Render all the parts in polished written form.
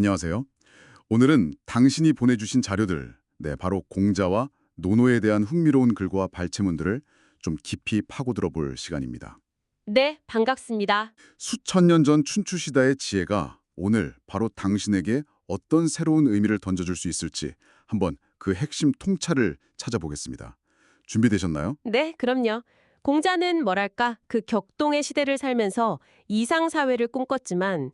안녕하세요. 오늘은 당신이 보내주신 자료들, 바로 공자와 논어에 대한 흥미로운 글과 발췌문들을 좀 깊이 파고들어 볼 시간입니다. 네, 반갑습니다. 수천 년 전 춘추시대의 지혜가 오늘 바로 당신에게 어떤 새로운 의미를 던져줄 수 있을지 한번 그 핵심 통찰을 찾아보겠습니다. 준비되셨나요? 네, 그럼요. 공자는 뭐랄까, 그 격동의 시대를 살면서 이상사회를 꿈꿨지만,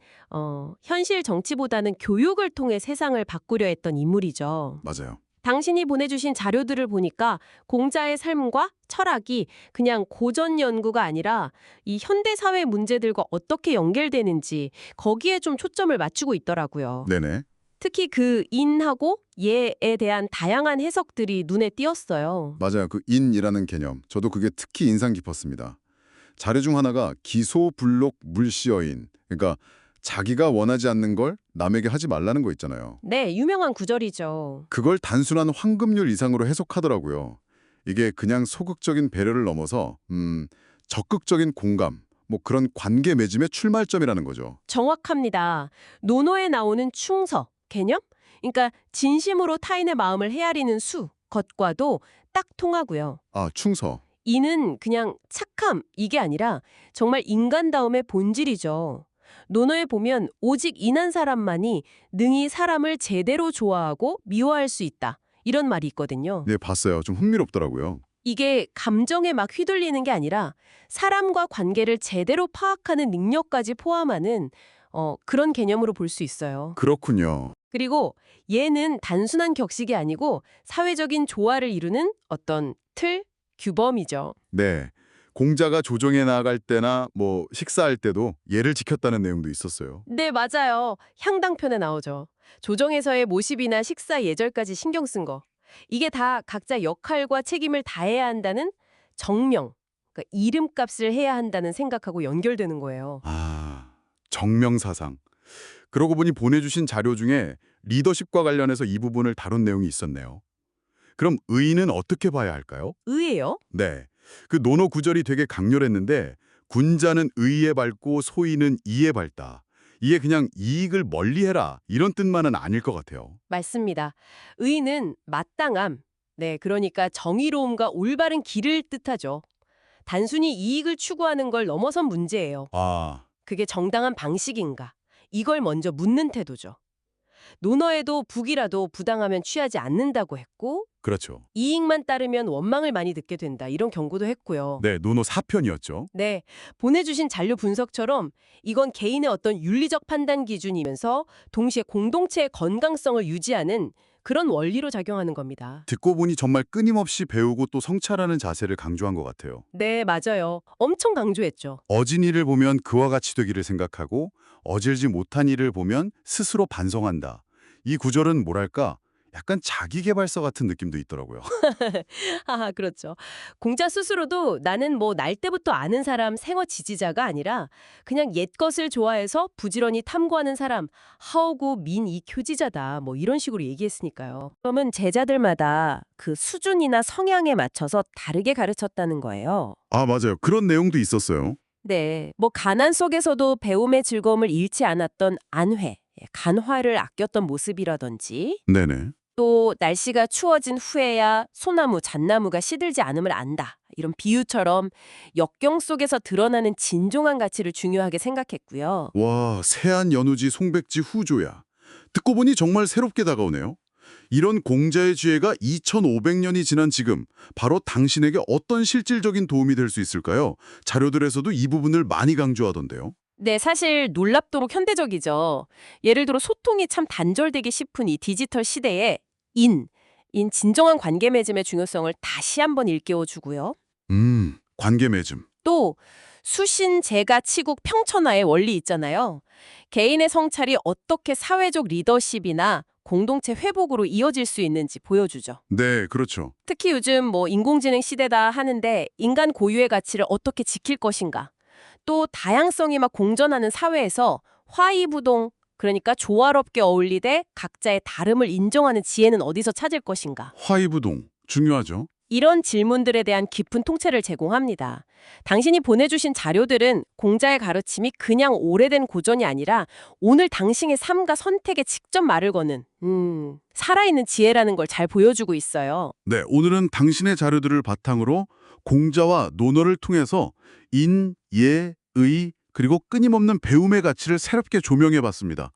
현실 정치보다는 교육을 통해 세상을 바꾸려 했던 인물이죠. 맞아요. 당신이 보내주신 자료들을 보니까 공자의 삶과 철학이 그냥 고전 연구가 아니라 이 현대사회 문제들과 어떻게 연결되는지 거기에 좀 초점을 맞추고 있더라고요. 네네. 특히 그 인하고 예에 대한 다양한 해석들이 눈에 띄었어요. 맞아요. 그 인이라는 개념. 저도 그게 특히 인상 깊었습니다. 자료 중 하나가 기소불록 물시어인. 그러니까 자기가 원하지 않는 걸 남에게 하지 말라는 거 있잖아요. 네, 유명한 구절이죠. 그걸 단순한 황금률 이상으로 해석하더라고요. 이게 그냥 소극적인 배려를 넘어서 적극적인 공감, 뭐 그런 관계 맺음의 출발점이라는 거죠. 정확합니다. 논어에 나오는 충서, 개념? 그러니까 진심으로 타인의 마음을 헤아리는 수, 것과도 딱 통하고요. 아, 충서. 이는 그냥 착함, 이게 아니라 정말 인간다움의 본질이죠. 논어에 보면 오직 인한 사람만이 능히 사람을 제대로 좋아하고 미워할 수 있다. 이런 말이 있거든요. 네, 봤어요. 좀 흥미롭더라고요. 이게 감정에 막 휘둘리는 게 아니라 사람과 관계를 제대로 파악하는 능력까지 포함하는 그런 개념으로 볼 수 있어요. 그렇군요. 그리고 얘는 단순한 격식이 아니고 사회적인 조화를 이루는 어떤 틀, 규범이죠. 네. 공자가 조정해 나갈 때나 뭐 식사할 때도 예를 지켰다는 내용도 있었어요. 네, 맞아요. 향당편에 나오죠. 조정에서의 모십이나 식사 예절까지 신경 쓴 거. 이게 다 각자 역할과 책임을 다해야 한다는 정명, 그러니까 이름값을 해야 한다는 생각하고 연결되는 거예요. 아, 정명사상. 그러고 보니 보내주신 자료 중에 리더십과 관련해서 이 부분을 다룬 내용이 있었네요. 그럼 의인은 어떻게 봐야 할까요? 의예요? 네. 그 논어 구절이 되게 강렬했는데 군자는 의에 밝고 소인은 이에 밝다. 이게 그냥 이익을 멀리해라 이런 뜻만은 아닐 것 같아요. 맞습니다. 의는 마땅함. 네, 그러니까 정의로움과 올바른 길을 뜻하죠. 단순히 이익을 추구하는 걸 넘어선 문제예요. 아, 그게 정당한 방식인가? 이걸 먼저 묻는 태도죠. 논어에도 북이라도 부당하면 취하지 않는다고 했고 그렇죠. 이익만 따르면 원망을 많이 듣게 된다. 이런 경고도 했고요. 네, 논어 4편이었죠. 네, 보내주신 잔료 분석처럼 이건 개인의 어떤 윤리적 판단 기준이면서 동시에 공동체의 건강성을 유지하는 그런 원리로 작용하는 겁니다. 듣고 보니 정말 끊임없이 배우고 또 성찰하는 자세를 강조한 것 같아요. 네, 맞아요. 엄청 강조했죠. 어진 일을 보면 그와 같이 되기를 생각하고 어질지 못한 일을 보면 스스로 반성한다. 이 구절은 뭐랄까 약간 자기계발서 같은 느낌도 있더라고요. 하하, 그렇죠. 공자 스스로도 나는 뭐 날 때부터 아는 사람 생어 지지자가 아니라 그냥 옛것을 좋아해서 부지런히 탐구하는 사람 하오구 민이 표지자다 뭐 이런 식으로 얘기했으니까요. 그러면 제자들마다 그 수준이나 성향에 맞춰서 다르게 가르쳤다는 거예요. 아, 맞아요. 그런 내용도 있었어요. 네, 뭐 가난 속에서도 배움의 즐거움을 잃지 않았던 안회, 간화를 아꼈던 모습이라든지 네네. 또 날씨가 추워진 후에야 소나무, 잣나무가 시들지 않음을 안다. 이런 비유처럼 역경 속에서 드러나는 진종한 가치를 중요하게 생각했고요. 와, 세안 연우지 송백지 후조야. 듣고 보니 정말 새롭게 다가오네요. 이런 공자의 지혜가 2500년이 지난 지금 바로 당신에게 어떤 실질적인 도움이 될 수 있을까요? 자료들에서도 이 부분을 많이 강조하던데요. 네, 사실 놀랍도록 현대적이죠. 예를 들어 소통이 참 단절되기 싶은 이 디지털 시대에 진정한 관계 맺음의 중요성을 다시 한번 일깨워주고요. 관계 맺음. 또 수신, 제가, 치국, 평천하의 원리 있잖아요. 개인의 성찰이 어떻게 사회적 리더십이나 공동체 회복으로 이어질 수 있는지 보여주죠. 네, 그렇죠. 특히 요즘 뭐 인공지능 시대다 하는데 인간 고유의 가치를 어떻게 지킬 것인가. 또 다양성이 막 공존하는 사회에서 화이부동, 그러니까 조화롭게 어울리되 각자의 다름을 인정하는 지혜는 어디서 찾을 것인가. 화이부동. 중요하죠. 이런 질문들에 대한 깊은 통찰을 제공합니다. 당신이 보내주신 자료들은 공자의 가르침이 그냥 오래된 고전이 아니라 오늘 당신의 삶과 선택에 직접 말을 거는 살아있는 지혜라는 걸 잘 보여주고 있어요. 네, 오늘은 당신의 자료들을 바탕으로 공자와 논어를 통해서 인, 예, 의, 그리고 끊임없는 배움의 가치를 새롭게 조명해봤습니다.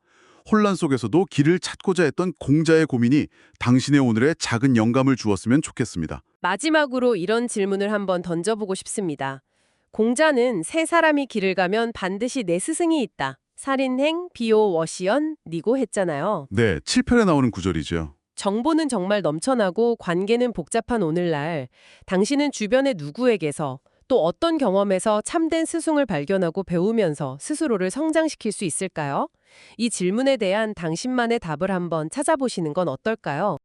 혼란 속에서도 길을 찾고자 했던 공자의 고민이 당신의 오늘에 작은 영감을 주었으면 좋겠습니다. 마지막으로 이런 질문을 한번 던져보고 싶습니다. 공자는 세 사람이 길을 가면 반드시 내 스승이 있다. 살인행, 비호, 워시연, 니고 했잖아요. 네, 7편에 나오는 구절이죠. 정보는 정말 넘쳐나고 관계는 복잡한 오늘날 당신은 주변의 누구에게서 또 어떤 경험에서 참된 스승을 발견하고 배우면서 스스로를 성장시킬 수 있을까요? 이 질문에 대한 당신만의 답을 한번 찾아보시는 건 어떨까요?